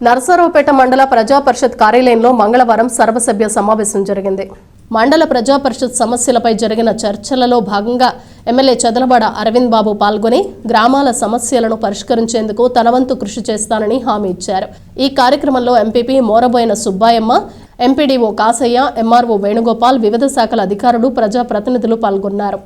నరసరావుపేట మండల ప్రజా పరిషత్ కార్యాలయంలో మంగళవారం సర్వసభ్య సమావేశం జరిగింది. మండల ప్రజా పరిషత్ సమస్యలపై జరిగిన చర్చలలో భాగంగా ఎమ్మెల్యే చదలవాడ అరవింద్ బాబు పాల్గొని గ్రామాల సమస్యలను పరిష్కరించేందుకు తన వంతు కృషి చేస్తానని హామీ ఇచ్చారు. ఈ కార్యక్రమంలో MPP Moraboina Subbayamma, MPDO Kasaiah, MRO Venugopal, వివిధ శాఖల అధికారులు, ప్రజా ప్రతినిధులు పాల్గొన్నారు.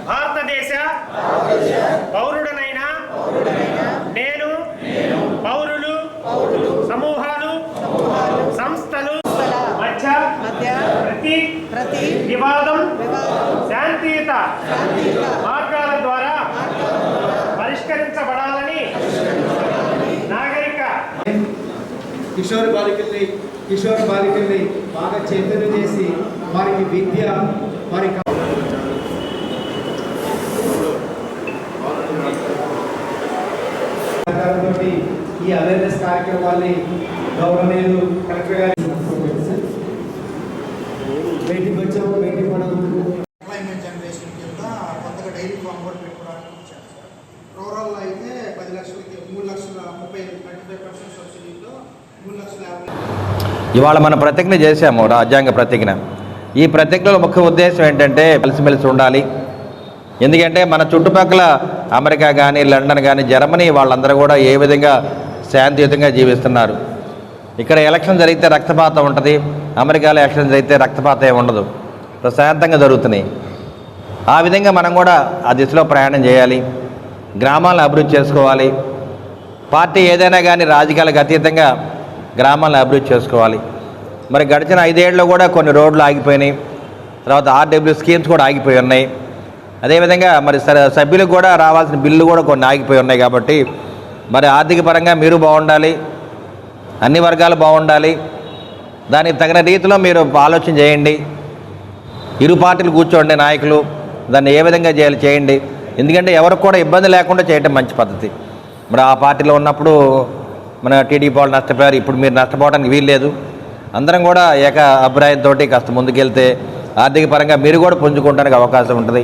భారతదేశ పౌరుడనైన నేను పౌరులు, సమూహాలు, సంస్థలు మధ్య ప్రతి వివాదం శాంతియుత మార్గాల ద్వారా పరిష్కరించబడాలని నాగరిక కిషోర్ బాలికల్ని బాగా చైతన్యం చేసి వారికి విద్య, వారికి ఈ అవేర్నెస్ కార్యక్రమాన్ని గౌరవనీయులు కలెక్టర్ గారు బయటికి వచ్చాము. బయటికి ఎంప్లాయ్మెంట్ జనరేషన్ కింద కొత్తగా డైరీ ఫామ్ కూడా పెట్టుకోవడానికి వచ్చాను సార్. రూరల్లో అయితే 10 లక్షలకి 3,30,25% సబ్సిడీతో 3,50,000. ఇవాళ మనం ప్రతిజ్ఞ చేశాము, రాజ్యాంగ ప్రతిజ్ఞ. ఈ ప్రతిజ్ఞలో ముఖ్య ఉద్దేశం ఏంటంటే కలిసిమెలిసి ఉండాలి. ఎందుకంటే మన చుట్టుపక్కల అమెరికా కానీ, లండన్ కానీ, జర్మనీ వాళ్ళందరూ కూడా ఏ విధంగా శాంతియుతంగా జీవిస్తున్నారు. ఇక్కడ ఎలక్షన్ జరిగితే రక్తపాతం ఉంటుంది, అమెరికాలో ఎలక్షన్ జరిగితే రక్తపాతం ఏమి ఉండదు, ప్రశాంతంగా జరుగుతున్నాయి. ఆ విధంగా మనం కూడా ఆ దిశలో ప్రయాణం చేయాలి, గ్రామాలను అభివృద్ధి చేసుకోవాలి. పార్టీ ఏదైనా కానీ రాజకీయాలకు అతీతంగా గ్రామాలను అభివృద్ధి చేసుకోవాలి. మరి గడిచిన 5 ఏళ్ళలో కూడా కొన్ని రోడ్లు ఆగిపోయినాయి, తర్వాత ఆర్డబ్ల్యూ స్కీమ్స్ కూడా ఆగిపోయి ఉన్నాయి. అదేవిధంగా మరి సభ్యులకు కూడా రావాల్సిన బిల్లు కూడా కొన్ని ఆగిపోయి ఉన్నాయి. కాబట్టి మరి ఆర్థిక పరంగా మీరు బాగుండాలి, అన్ని వర్గాలు బాగుండాలి. దానికి తగిన రీతిలో మీరు ఆలోచన చేయండి. ఇరు పార్టీలు కూర్చోండి, నాయకులు దాన్ని ఏ విధంగా చేయండి. ఎందుకంటే ఎవరికి కూడా ఇబ్బంది లేకుండా చేయటం మంచి పద్ధతి. మరి ఆ పార్టీలో ఉన్నప్పుడు మన టీడీపీ వాళ్ళు నష్టపోయారు, ఇప్పుడు మీరు నష్టపోవడానికి వీల్లేదు. అందరం కూడా ఏక అభిప్రాయంతో కాస్త ముందుకెళ్తే ఆర్థిక పరంగా మీరు కూడా పుంజుకోవడానికి అవకాశం ఉంటుంది.